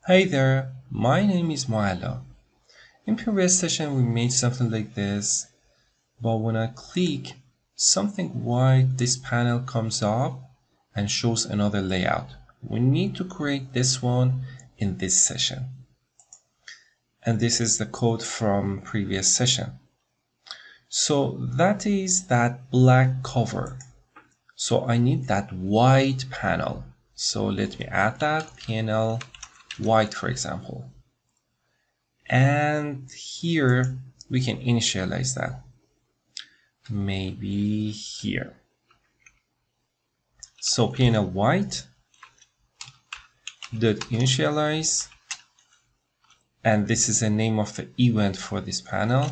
Hey there, my name is Moala. In previous session we made something like this, but when I click something white, this panel comes up and shows another layout. We need to create this one in this session. And this is the code from previous session. So that is that black cover. So I need that white panel. So let me add that panel white, for example. And here we can initialize that, maybe here. So panel white dot initialize, and this is the name of the event for this panel.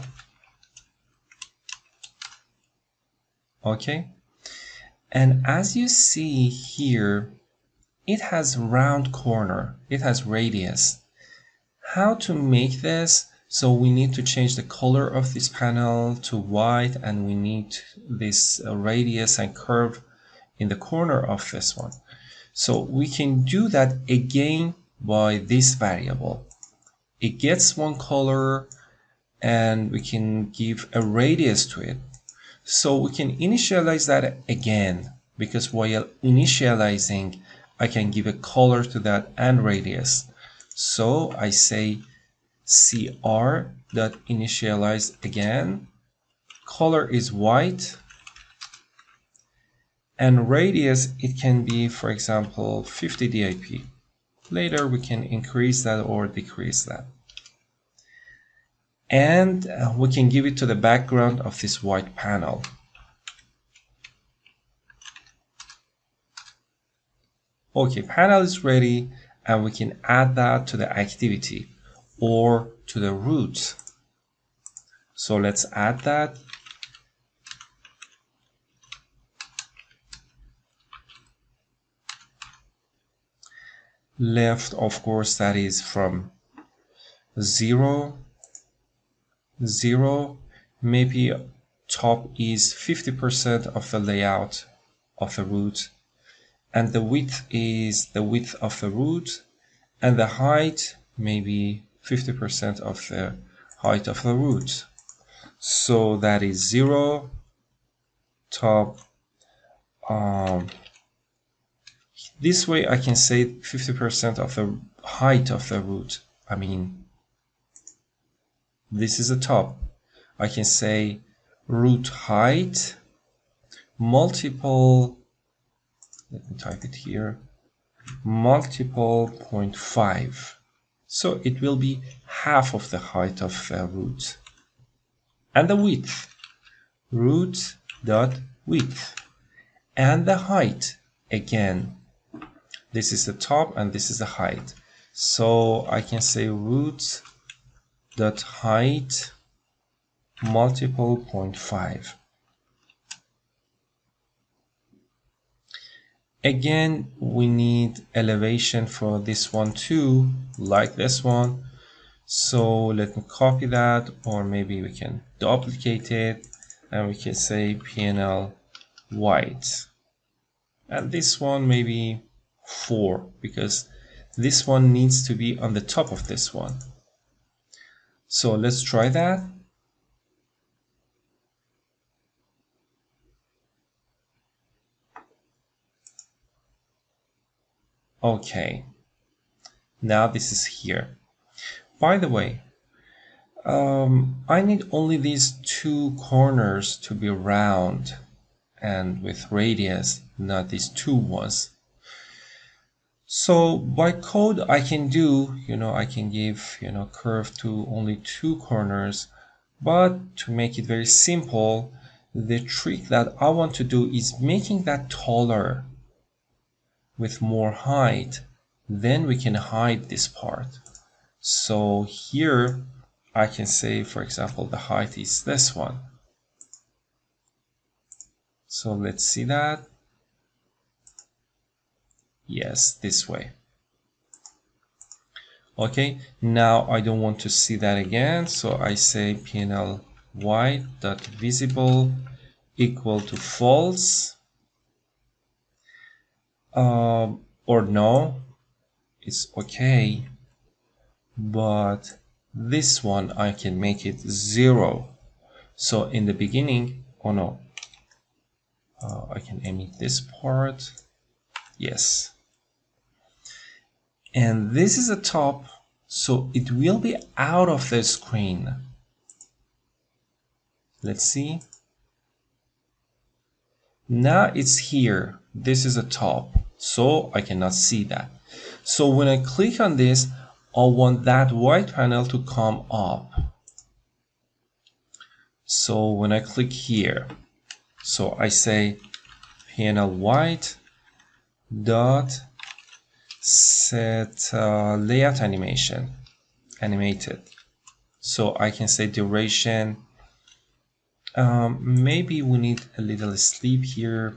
Okay, and as you see here, it has round corner, it has radius. How to make this? So we need to change the color of this panel to white, and we need this radius and curve in the corner of this one. So we can do that again by this variable. It gets one color and we can give a radius to it. So we can initialize that again, because while initializing I can give a color to that and radius. So I say cr.initialize again, color is white, and radius, it can be, for example, 50 dip. Later we can increase that or decrease that. And we can give it to the background of this white panel. Okay, panel is ready, and we can add that to the activity or to the root. So let's add that. Left, of course, that is from 0, 0, maybe top is 50% of the layout of the root, and the width is the width of the root, and the height maybe 50% of the height of the root. So that is 0, top. This way I can say 50% of the height of the root. I mean, this is the top. I can say root height multiple, let me type it here, multiple 0.5. So it will be half of the height of the root. And the width, root dot width. And the height, again, this is the top and this is the height. So I can say root dot height multiple 0.5. Again, we need elevation for this one too, like this one. So let me copy that, or maybe we can duplicate it, and we can say panel white. And this one maybe 4, because this one needs to be on the top of this one. So let's try that. Okay, now this is here. By the way, I need only these 2 corners to be round and with radius, not these 2 ones. So by code I can do, I can give, curve to only 2 corners, but to make it very simple, the trick that I want to do is making that taller with more height. Then we can hide this part. So here I can say, for example, the height is this one. So let's see that. Yes, this way. Okay, now I don't want to see that again, so I say panel white dot visible equal to false, or no, it's okay. but this one I can make it 0. So in the beginning, oh no, I can omit this part. Yes. And this is a top, so it will be out of the screen. Let's see. Now it's here. This is a top, so I cannot see that. So when I click on this, I want that white panel to come up. So when I click here, so I say panel white dot set layout animation, animated. So I can say duration. Maybe we need a little sleep here.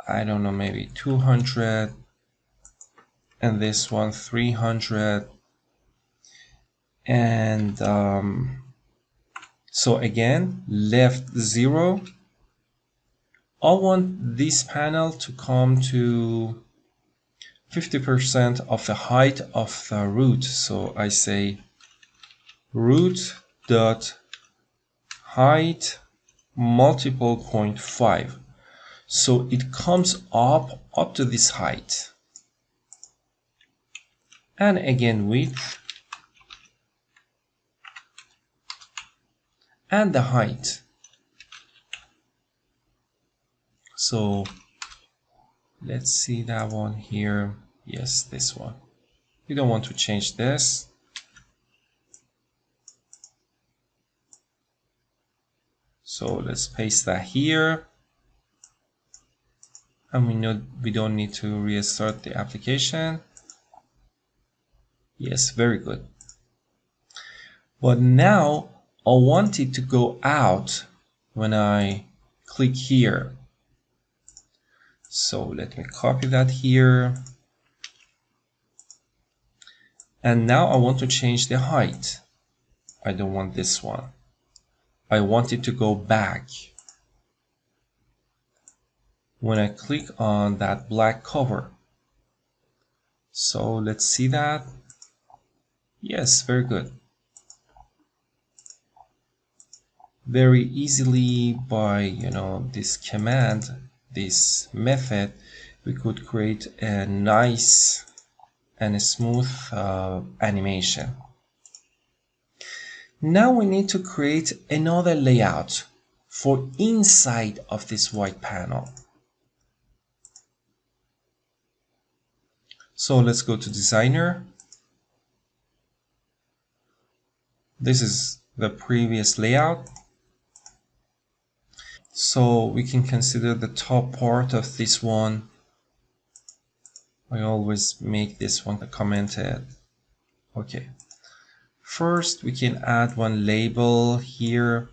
I don't know, maybe 200. And this one 300. And so again, left 0. I want this panel to come to 50% of the height of the root. So I say root dot height multiple 0.5. So it comes up to this height. And again width and the height. So let's see that one here. Yes, this one. We don't want to change this. So let's paste that here. And we know we don't need to restart the application. Yes, very good. But now I want it to go out when I click here. So let me copy that here. And now I want to change the height. I don't want this one. I want it to go back. When I click on that black cover. So let's see that. Yes, very good. Very easily by this command, this method, we could create a nice and a smooth animation. Now we need to create another layout for inside of this white panel. So let's go to designer. This is the previous layout. So we can consider the top part of this one. I always make this one commented. Okay. First, we can add one label here.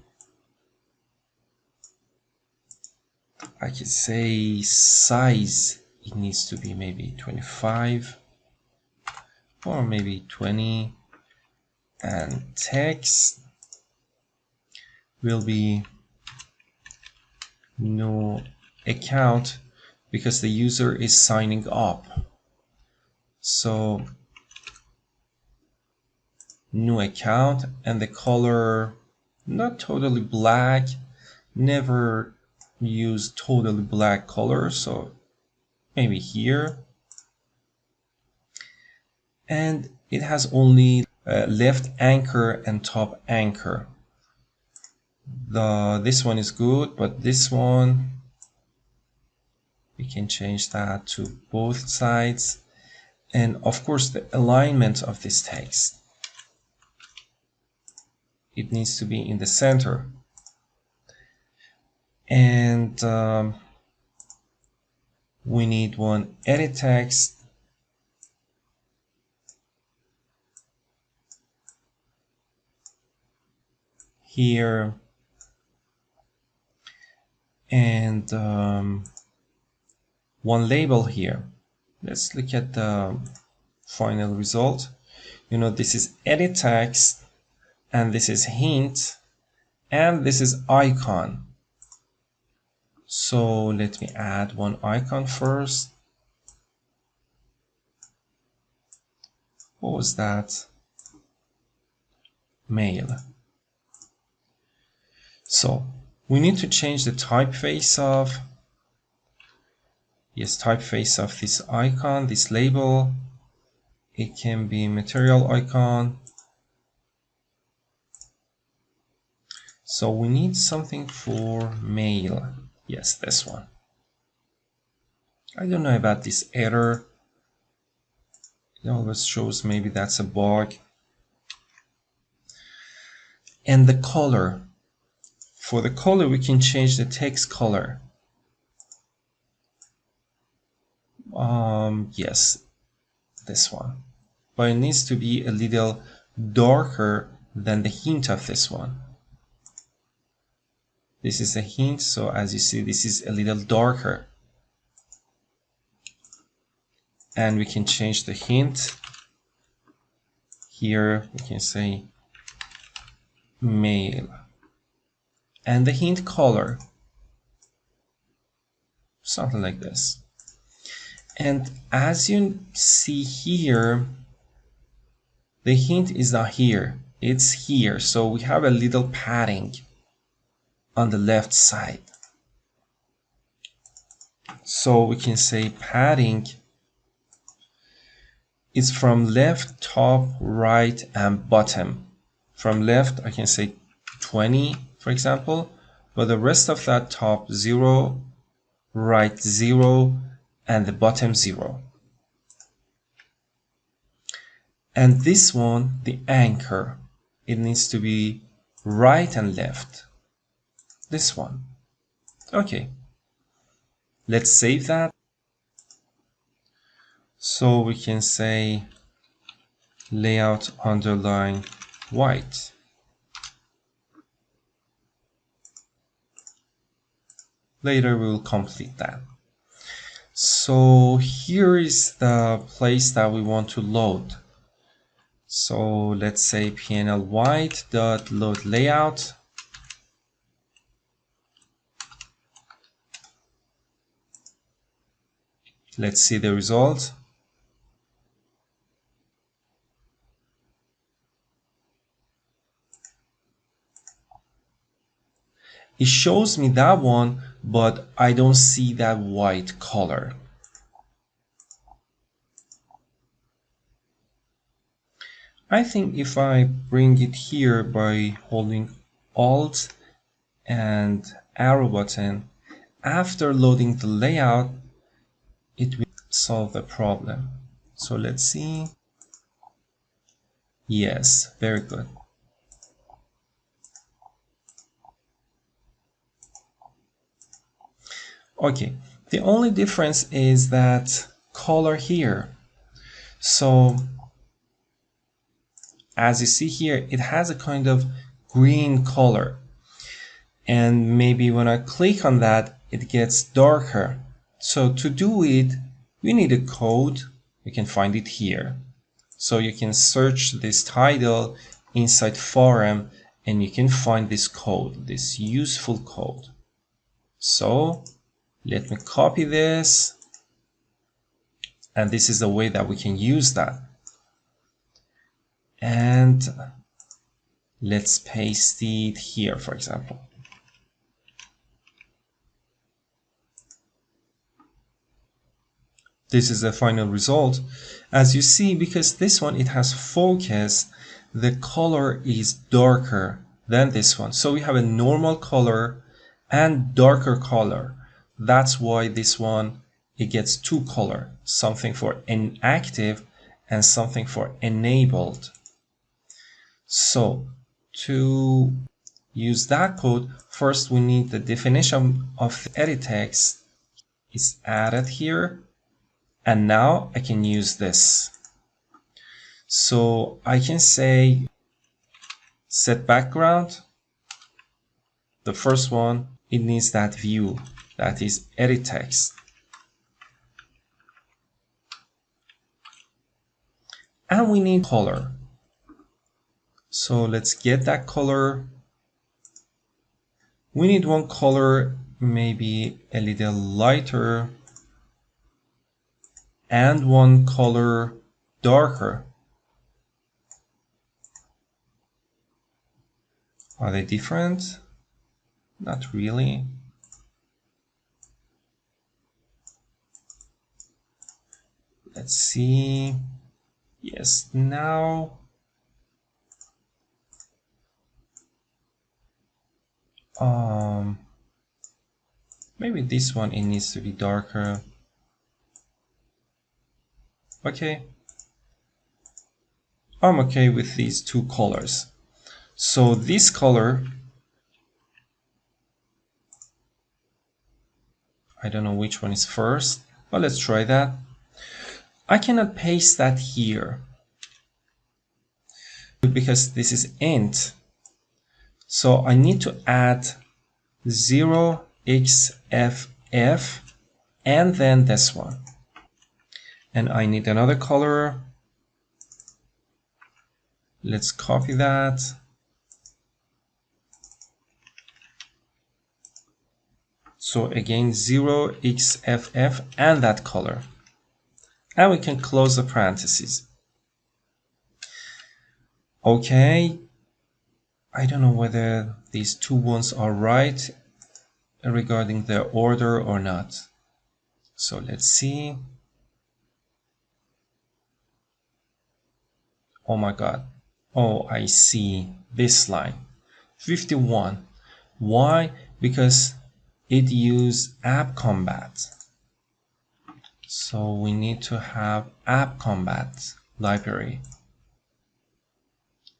I could say size. It needs to be maybe 25 or maybe 20. And text will be no account because the user is signing up. So new account, and the color not totally black. Never use totally black color, so maybe here. And it has only left anchor and top anchor. This one is good, but this one we can change that to both sides. And of course the alignment of this text, it needs to be in the center. And we need one edit text. Here. And one label here. Let's look at the final result. This is edit text, and this is hint, and this is icon. So let me add one icon first. What was that? Mail. So we need to change the typeface of, typeface of this icon, this label. It can be material icon. So we need something for mail. Yes, this one. I don't know about this error. It always shows maybe that's a bug. And the color. For the color, we can change the text color. Yes, this one. But it needs to be a little darker than the hint of this one. This is a hint, so as you see, this is a little darker. And we can change the hint. Here we can say mail. And the hint color, something like this. And as you see here, the hint is not here, it's here. So we have a little padding on the left side. So we can say padding is from left, top, right, and bottom. From left, I can say 20, for example, but the rest of that top 0, right 0, and the bottom 0. And this one, the anchor, it needs to be right and left. This one. Okay. Let's save that. So we can say layout underline white. Later we will complete that. So here is the place that we want to load. So let's say PNL white dot load layout. Let's see the result. It shows me that one, but I don't see that white color. I think if I bring it here by holding Alt and arrow button, after loading the layout, it will solve the problem. So let's see. Yes, very good. Okay, the only difference is that color here. So as you see here, it has a kind of green color. And maybe when I click on that, it gets darker. So to do it, we need a code. We can find it here. So you can search this title inside forum and you can find this code, this useful code. So let me copy this. And this is the way that we can use that. And let's paste it here, for example. This is the final result. As you see, because this one, it has focus, the color is darker than this one. So we have a normal color and darker color. That's why this one, it gets two color, something for inactive and something for enabled. So to use that code, first we need the definition of the edit text is added here. And now I can use this. So I can say set background. The first one, it needs that view, that is edit text. And we need color. So let's get that color. We need one color, maybe a little lighter, and one color darker. Are they different? Not really. Let's see. Yes, now maybe this one, it needs to be darker. Okay, I'm okay with these two colors. So this color, I don't know which one is first, but let's try that. I cannot paste that here because this is int. So I need to add 0xff and then this one. And I need another color. Let's copy that. So again, 0xff and that color. And we can close the parentheses. Okay. I don't know whether these two ones are right regarding their order or not. So let's see. Oh my God. Oh, I see this line. 51. Why? Because it used app combat. So we need to have app combat library.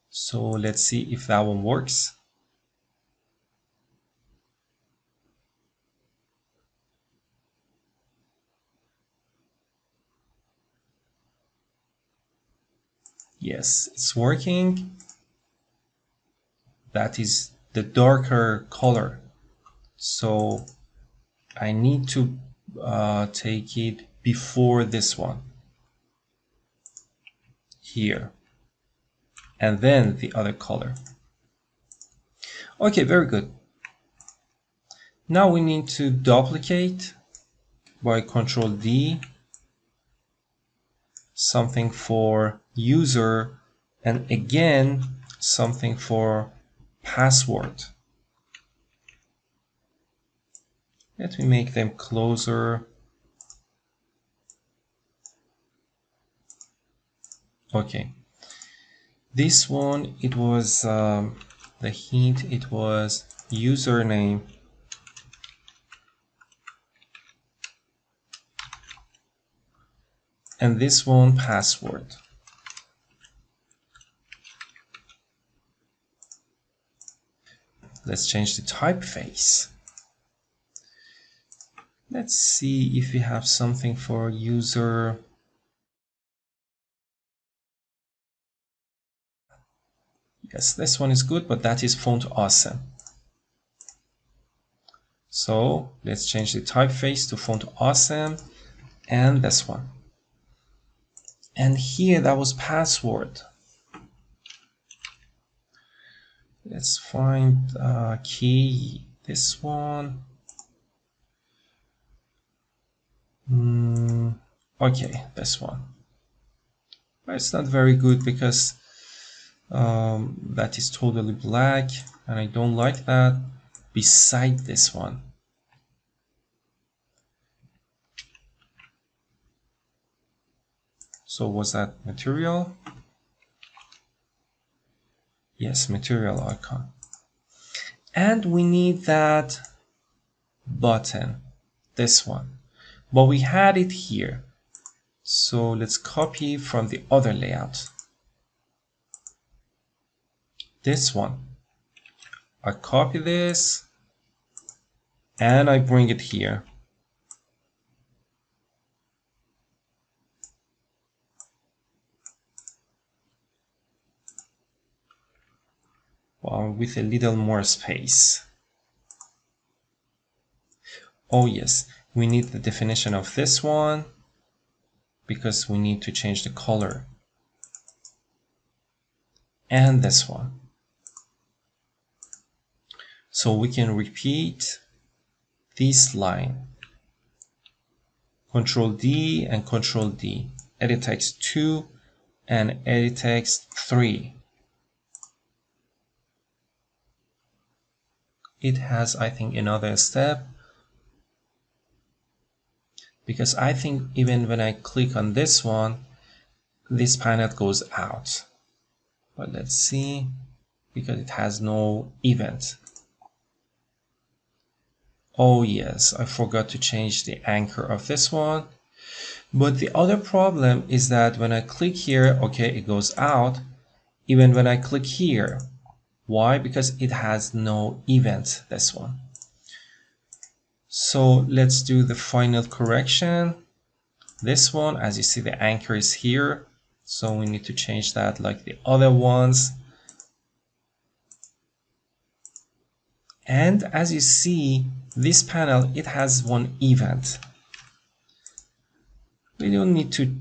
So let's see if that one works. Yes, it's working. That is the darker color. So I need to take it before this one here, and then the other color. Okay, very good. Now we need to duplicate by Control D, something for user, and again something for password. Let me make them closer. Okay, this one, it was the hint, it was username, and this one password. Let's change the typeface. Let's see if we have something for user. Yes, this one is good, but that is font awesome. So let's change the typeface to font awesome, and this one. And here that was password. Let's find key, this one. Okay, this one. But it's not very good because that is totally black and I don't like that. Beside this one. So was that material? Yes, material icon. And we need that button, this one. But we had it here. So let's copy from the other layout. This one. I copy this and I bring it here. Well, with a little more space. Oh yes, we need the definition of this one because we need to change the color. And this one. So we can repeat this line. Control D and Control D. Edit text 2 and edit text 3. it has, I think, another step, because I think even when I click on this one, this panel goes out. But let's see, because it has no event. Oh yes, I forgot to change the anchor of this one. But the other problem is that when I click here, okay, it goes out. Even when I click here. Why? Because it has no event, this one. So let's do the final correction. This one, as you see, the anchor is here. So we need to change that like the other ones. And as you see, this panel, it has one event. We don't need to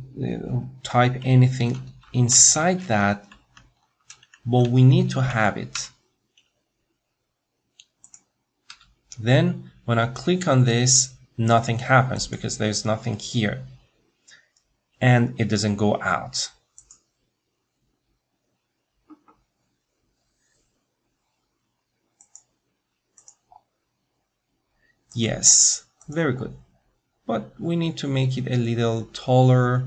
type anything inside that, but we need to have it. Then when I click on this, nothing happens because there's nothing here. And it doesn't go out. Yes, very good. But we need to make it a little taller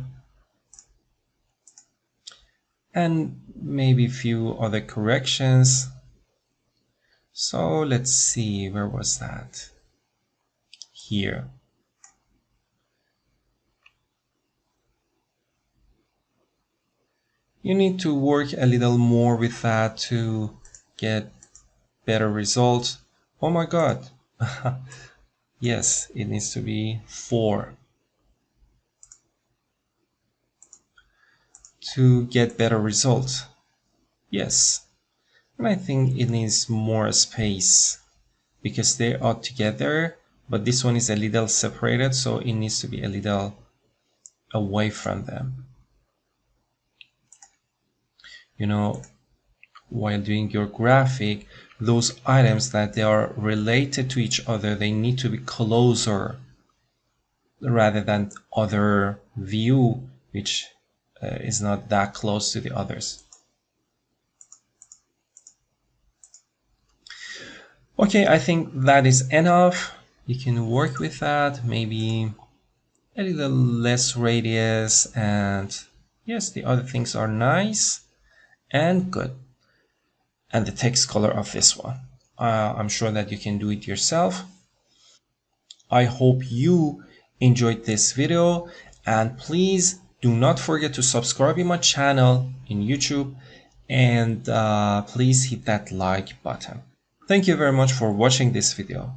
and maybe a few other corrections. So let's see, where was that? Here. You need to work a little more with that to get better results. Oh my god. Yes, it needs to be 4 to get better results. Yes, and I think it needs more space because they are together, but this one is a little separated, so it needs to be a little away from them. You know, while doing your graphic, those items that they are related to each other, they need to be closer rather than other view, which is not that close to the others. Okay, I think that is enough. You can work with that, maybe a little less radius, and yes, the other things are nice and good. And the text color of this one. I'm sure that you can do it yourself. I hope you enjoyed this video, and please do not forget to subscribe in my channel in YouTube, and please hit that like button. Thank you very much for watching this video.